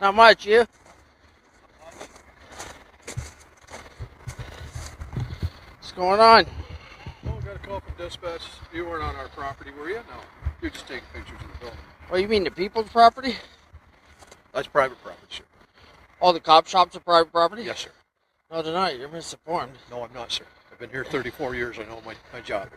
Not much, you? What's going on? Oh, got a call from dispatch. You weren't on our property, were you? No. You're just taking pictures of the building. What, you mean the people's property? That's private property, sir. All the cop shops are private property? Yes, sir. No, they're not. You're misinformed. No, I'm not, sir. I've been here 34 years. I know my job.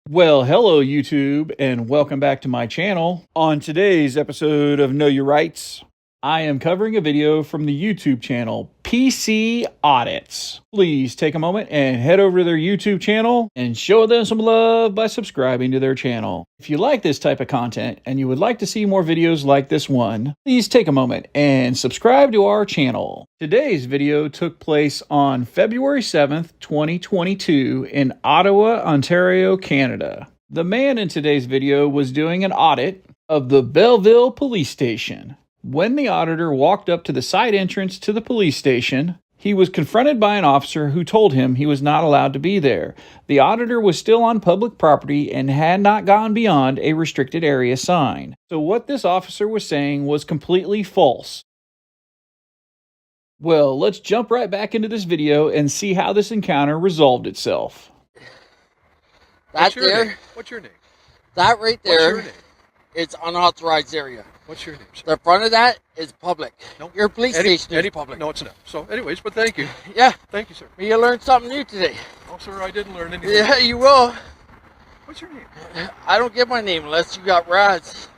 Well, hello YouTube, and welcome back to my channel. On today's episode of Know Your Rights, I am covering a video from the YouTube channel PC Audits. Please take a moment and head over to their YouTube channel and show them some love by subscribing to their channel. If you like this type of content and you would like to see more videos like this one, please take a moment and subscribe to our channel. Today's video took place on February 7th, 2022 in Ottawa, Ontario, Canada. The man in today's video was doing an audit of the Belleville police station. When the auditor walked up to the side entrance to the police station, he was confronted by an officer who told him he was not allowed to be there. The auditor was still on public property and had not gone beyond a restricted area sign. So what this officer was saying was completely false. Well, let's jump right back into this video and see how this encounter resolved itself. That there, What's your name? that right What's there, your name? it's unauthorized area. What's your name, sir? The front of that is public. No. Your police station is public. No, it's not. So, anyways, but thank you. Yeah, Thank you, sir. you learned something new today. Oh, sir, I didn't learn anything. Yeah, you will. What's your name? I don't give my name unless you got rats.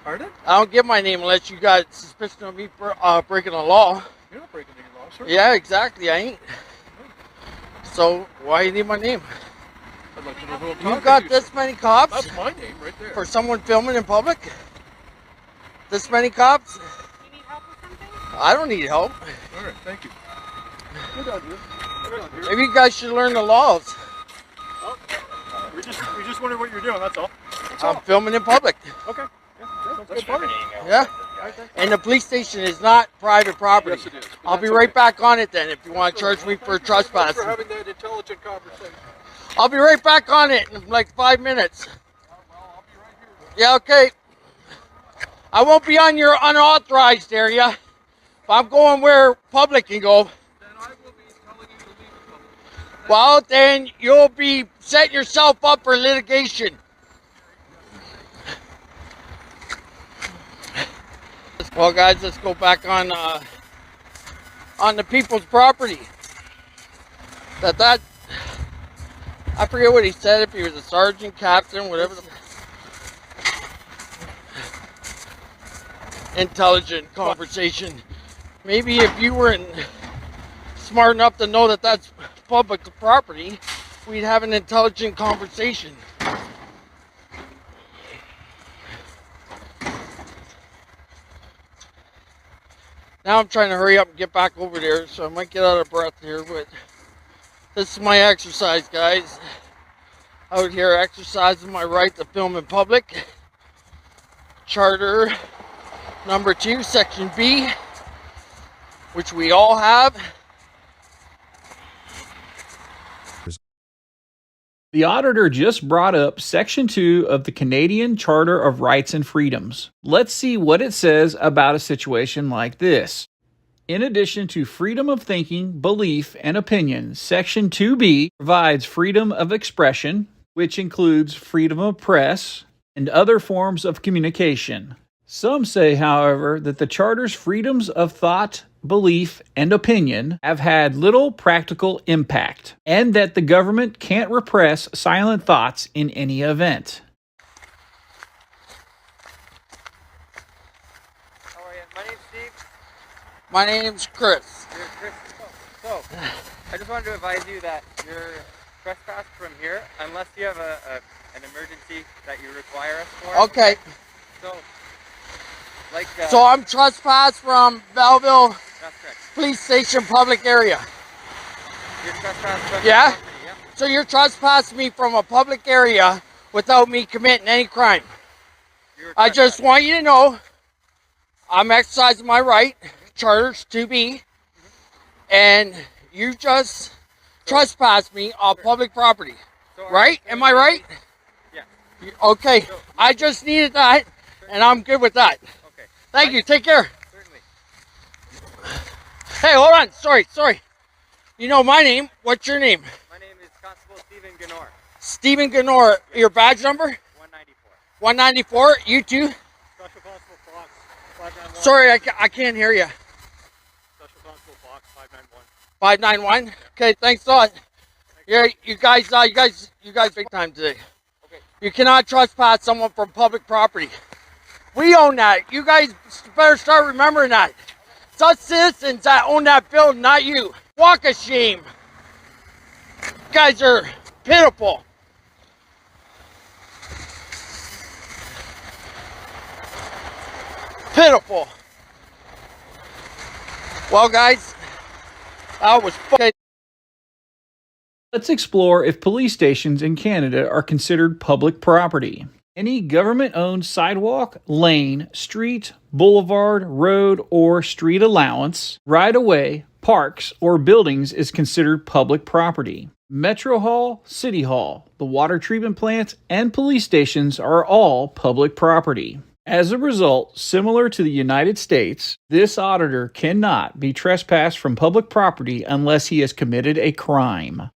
Pardon? I don't give my name unless you got suspicion of me for breaking the law. You're not breaking any law, sir. Yeah, exactly. I ain't. So why you need my name? I'd like to know who I'm You talking got to, this sir. many cops That's my name right there. for someone filming in public? This many cops? You need help with something? I don't need help. All right, thank you. Get down here. Get down here. Maybe you guys should learn the laws. Oh, we just wondered what you're doing, that's all. I'm filming in public. Okay. Yeah, that's fine. Yeah? And the police station is not private property. Yes, it is. I'll be right back on it then if you want to charge me for Thanks trespassing. for having that intelligent conversation. I'll be right back on it in like 5 minutes. Well, I'll be right here. Yeah, okay. I won't be on your unauthorized area. But I'm going where public can go. Then I will be telling you to leave the public. Well, then you'll be setting yourself up for litigation. Well, guys, let's go back on the people's property. I forget what he said, if he was a sergeant, captain, whatever. Intelligent conversation. Maybe if you weren't smart enough to know that that's public property, we'd have an intelligent conversation. Now I'm trying to hurry up and get back over there, so I might get out of breath here, but this is my exercise, guys. Out here exercising my right to film in public. Charter number 2, section B, which we all have. The auditor just brought up Section 2 of the Canadian Charter of Rights and Freedoms. Let's see what it says about a situation like this. In addition to freedom of thinking, belief, and opinion, Section 2B provides freedom of expression, which includes freedom of press and other forms of communication. Some say, however, that the Charter's freedoms of thought, belief, and opinion have had little practical impact, and that the government can't repress silent thoughts in any event. How are you? My name's Steve. My name's Chris. You're Chris. So, I just wanted to advise you that you're trespassed from here unless you have an emergency that you require us for. Okay. So, So I'm trespassed from Belleville That's correct. Police station, public area. You're trespassing from Yeah? the property, yeah. So you're trespassing me from a public area without me committing any crime. You're I just trespassing. want you to know I'm exercising my right, charged to be, and you just trespassed me on public property. So are Right? you Am I right? Yeah. Okay. So- I just needed that, and I'm good with that. Okay. Thank you. Take care. Certainly. Hey, hold on. Sorry. You know my name. What's your name? My name is Constable Stephen Ganor, Stephen Ganor. Your badge number? 194. 194. You too? Special Constable Fox, 591. Sorry, I can't hear you. Special Constable Fox, 591. 591. Okay, thanks a lot. Yeah, you guys big time today. Okay. You cannot trespass someone from public property. We own that. You guys better start remembering that. It's us citizens that own that building, not you. Walk of shame. You guys are pitiful. Pitiful. Well, guys, that was fucking. Let's explore if police stations in Canada are considered public property. Any government-owned sidewalk, lane, street, boulevard, road, or street allowance, right-of-way, parks, or buildings is considered public property. Metro Hall, City Hall, the water treatment plant, and police stations are all public property. As a result, similar to the United States, this auditor cannot be trespassed from public property unless he has committed a crime.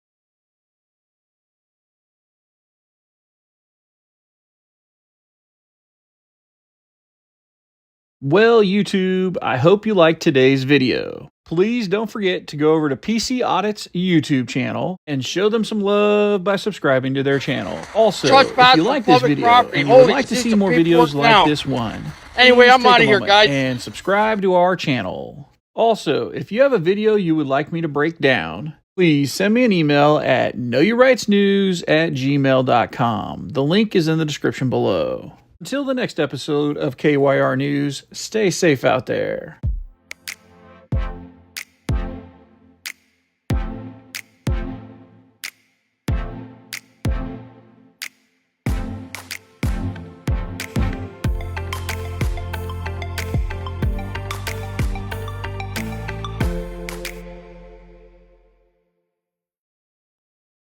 Well, YouTube, I hope you liked today's video. Please don't forget to go over to PC Audit's YouTube channel and show them some love by subscribing to their channel. Also, Trespass if you from like this public video property. and you would Holy like to shit, see some more people videos like now. this one, Anyway, please I'm take outta a here, moment guys. and subscribe to our channel. Also, if you have a video you would like me to break down, please send me an email at knowyourrightsnews@gmail.com. The link is in the description below. Until the next episode of KYR News, stay safe out there.